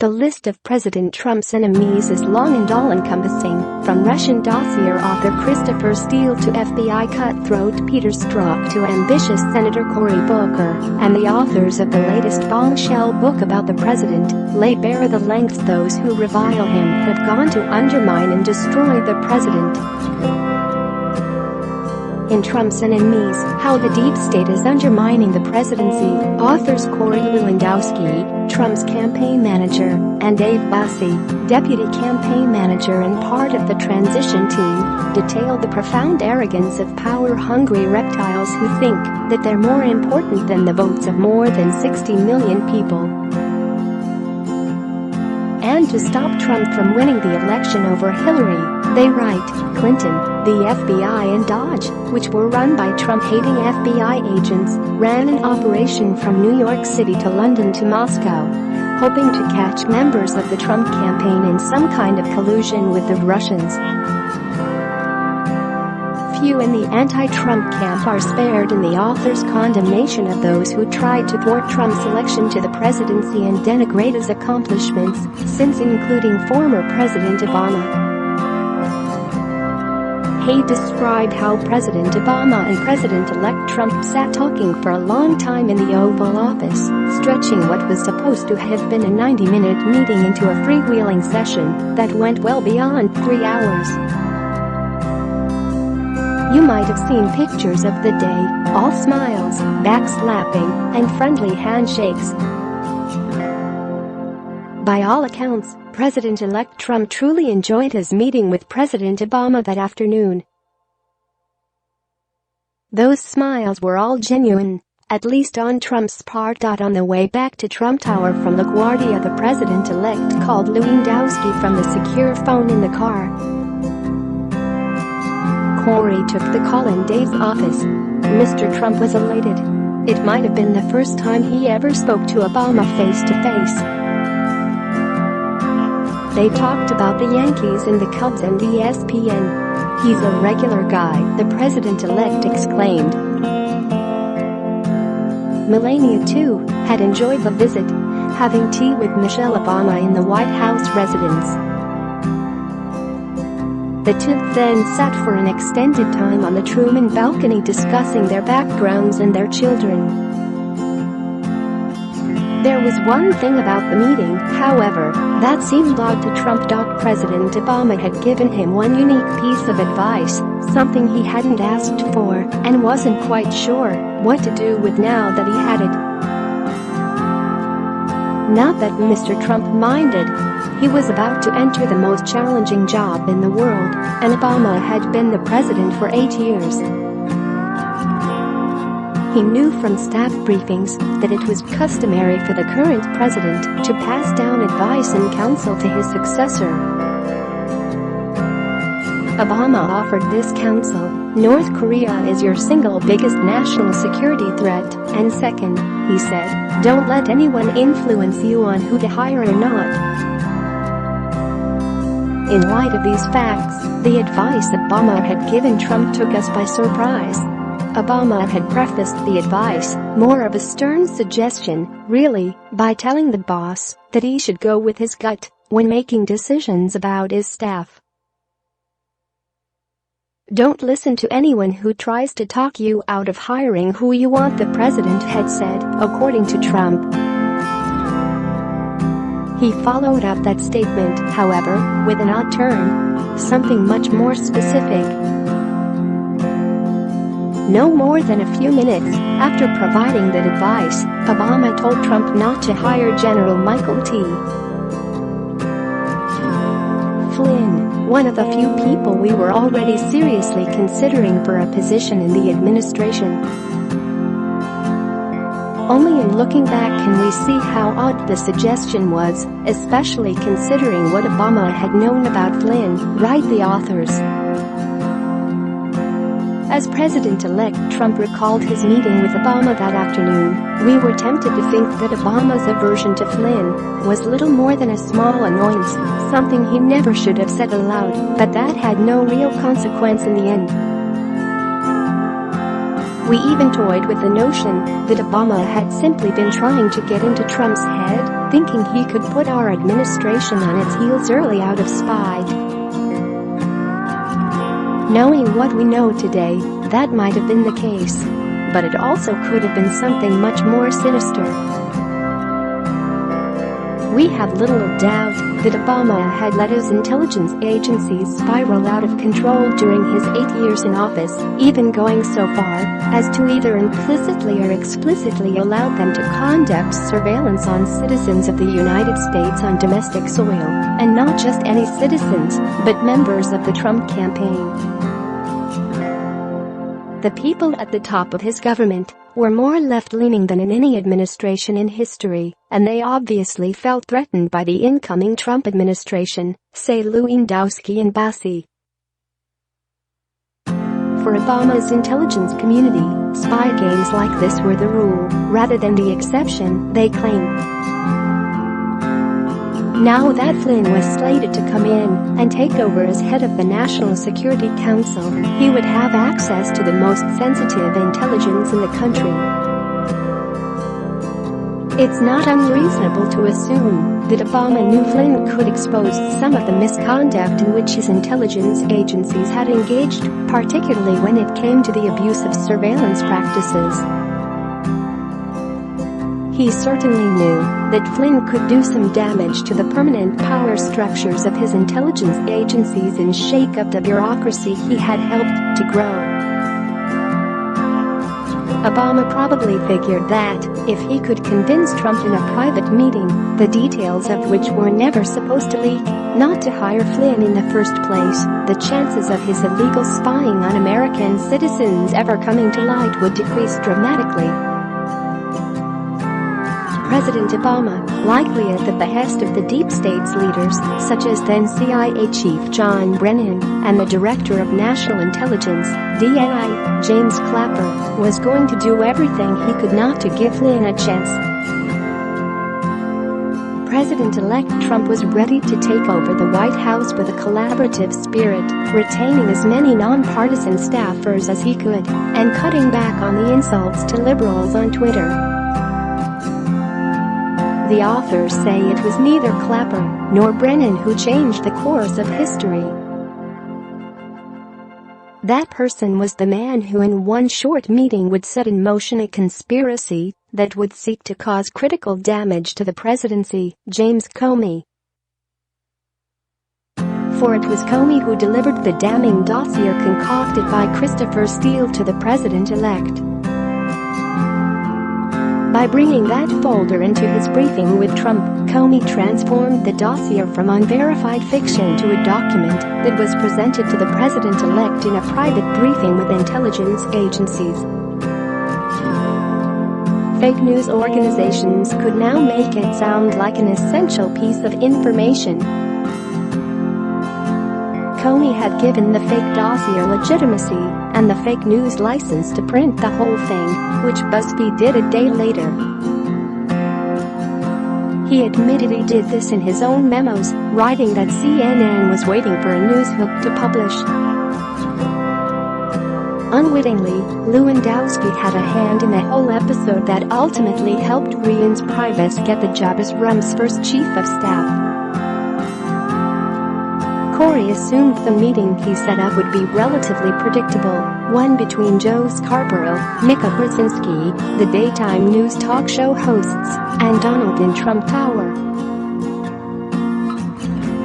The list of President Trump's enemies is long and all-encompassing, from Russian dossier author Christopher Steele to FBI cutthroat Peter Strzok to ambitious Senator Cory Booker, and the authors of the latest bombshell book about the president lay bare the lengths those who revile him have gone to undermine and destroy the president. In Trump's Enemies, How the Deep State is Undermining the Presidency, authors Corey Lewandowski, Trump's campaign manager, and Dave Bossie, deputy campaign manager and part of the transition team, detailed the profound arrogance of power-hungry reptiles who think that they're more important than the votes of more than 60 million people. And to stop Trump from winning the election over Hillary, they write, Clinton, the FBI and DOJ, which were run by Trump-hating FBI agents, ran an operation from New York City to London to Moscow, hoping to catch members of the Trump campaign in some kind of collusion with the Russians. Few in the anti-Trump camp are spared in the author's condemnation of those who tried to thwart Trump's election to the presidency and denigrate his accomplishments, since including former President Obama. He described how President Obama and President-elect Trump sat talking for a long time in the Oval Office, stretching what was supposed to have been a 90-minute meeting into a freewheeling session that went well beyond 3 hours. You might have seen pictures of the day, all smiles, backslapping, and friendly handshakes. By all accounts, President-elect Trump truly enjoyed his meeting with President Obama that afternoon. Those smiles were all genuine, at least on Trump's part. On the way back to Trump Tower from LaGuardia, the president-elect called Lewandowski from the secure phone in the car. Corey took the call in Dave's office. Mr. Trump was elated. It might have been the first time he ever spoke to Obama face-to-face. They talked about the Yankees and the Cubs and ESPN. He's a regular guy, the president-elect exclaimed. Melania, too, had enjoyed the visit, having tea with Michelle Obama in the White House residence. The two then sat for an extended time on the Truman Balcony discussing their backgrounds and their children. There was one thing about the meeting, however, that seemed odd to Trump. President Obama had given him one unique piece of advice, something he hadn't asked for and wasn't quite sure what to do with now that he had it. Not that Mr. Trump minded. He was about to enter the most challenging job in the world, and Obama had been the president for 8 years. He knew from staff briefings that it was customary for the current president to pass down advice and counsel to his successor. Obama offered this counsel: North Korea is your single biggest national security threat, and second, he said, don't let anyone influence you on who to hire or not. In light of these facts, the advice Obama had given Trump took us by surprise. Obama had prefaced the advice, more of a stern suggestion, really, by telling the boss that he should go with his gut when making decisions about his staff. Don't listen to anyone who tries to talk you out of hiring who you want, the president had said, according to Trump. He followed up that statement, however, with an odd turn, something much more specific. No more than a few minutes after providing that advice, Obama told Trump not to hire General Michael T. Flynn, one of the few people we were already seriously considering for a position in the administration. Only in looking back can we see how odd the suggestion was, especially considering what Obama had known about Flynn, write the authors. As President-elect Trump recalled his meeting with Obama that afternoon, we were tempted to think that Obama's aversion to Flynn was little more than a small annoyance, something he never should have said aloud, but that had no real consequence in the end. We even toyed with the notion that Obama had simply been trying to get into Trump's head, thinking he could put our administration on its heels early out of spite. Knowing what we know today, that might have been the case. But it also could have been something much more sinister. We have little doubt that Obama had let his intelligence agencies spiral out of control during his 8 years in office, even going so far as to either implicitly or explicitly allow them to conduct surveillance on citizens of the United States on domestic soil, and not just any citizens, but members of the Trump campaign. The people at the top of his government were more left-leaning than in any administration in history, and they obviously felt threatened by the incoming Trump administration, say Lewandowski and Bossie. For Obama's intelligence community, spy games like this were the rule, rather than the exception, they claim. Now that Flynn was slated to come in and take over as head of the National Security Council, he would have access to the most sensitive intelligence in the country. It's not unreasonable to assume that Obama knew Flynn could expose some of the misconduct in which his intelligence agencies had engaged, particularly when it came to the abuse of surveillance practices. He certainly knew that Flynn could do some damage to the permanent power structures of his intelligence agencies and shake up the bureaucracy he had helped to grow. Obama probably figured that, if he could convince Trump in a private meeting, the details of which were never supposed to leak, not to hire Flynn in the first place, the chances of his illegal spying on American citizens ever coming to light would decrease dramatically. President Obama, likely at the behest of the deep state's leaders, such as then CIA Chief John Brennan and the Director of National Intelligence, DNI, James Clapper, was going to do everything he could not to give Flynn a chance. President-elect Trump was ready to take over the White House with a collaborative spirit, retaining as many nonpartisan staffers as he could, and cutting back on the insults to liberals on Twitter. The authors say it was neither Clapper nor Brennan who changed the course of history. That person was the man who in one short meeting would set in motion a conspiracy that would seek to cause critical damage to the presidency, James Comey. For it was Comey who delivered the damning dossier concocted by Christopher Steele to the president-elect. By bringing that folder into his briefing with Trump, Comey transformed the dossier from unverified fiction to a document that was presented to the president-elect in a private briefing with intelligence agencies. Fake news organizations could now make it sound like an essential piece of information. Comey had given the fake dossier legitimacy and the fake news license to print the whole thing, which BuzzFeed did a day later. He admitted he did this in his own memos, writing that CNN was waiting for a news hook to publish. Unwittingly, Lewandowski had a hand in the whole episode that ultimately helped Reince Priebus get the job as Trump's first chief of staff. Corey assumed the meeting he set up would be relatively predictable, one between Joe Scarborough, Mika Brzezinski, the daytime news talk show hosts, and Donald in Trump Tower.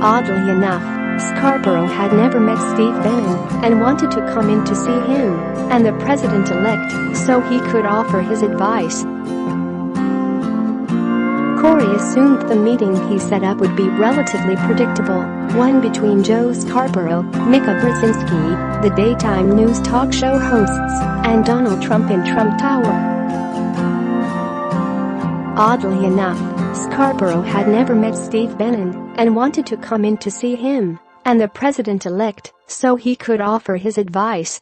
Oddly enough, Scarborough had never met Steve Bannon and wanted to come in to see him and the president-elect so he could offer his advice. Corey assumed the meeting he set up would be relatively predictable, one between Joe Scarborough, Mika Brzezinski, the daytime news talk show hosts, and Donald Trump in Trump Tower. Oddly enough, Scarborough had never met Steve Bannon and wanted to come in to see him and the president-elect so he could offer his advice.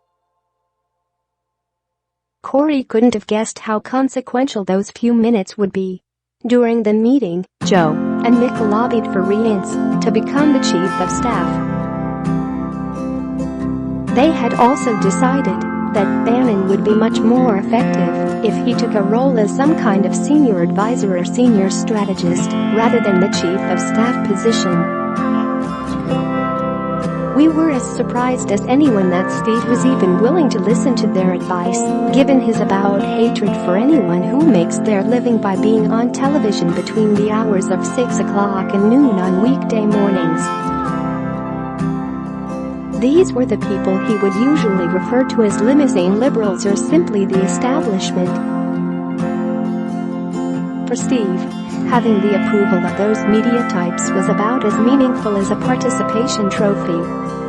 Corey couldn't have guessed how consequential those few minutes would be. During the meeting, Joe and Mika lobbied for Reince to become the chief of staff. They had also decided that Bannon would be much more effective if he took a role as some kind of senior advisor or senior strategist rather than the chief of staff position. We were as surprised as anyone that Steve was even willing to listen to their advice, given his avowed hatred for anyone who makes their living by being on television between the hours of 6 o'clock and noon on weekday mornings. These were the people he would usually refer to as limousine liberals or simply the establishment. For Steve, having the approval of those media types was about as meaningful as a participation trophy.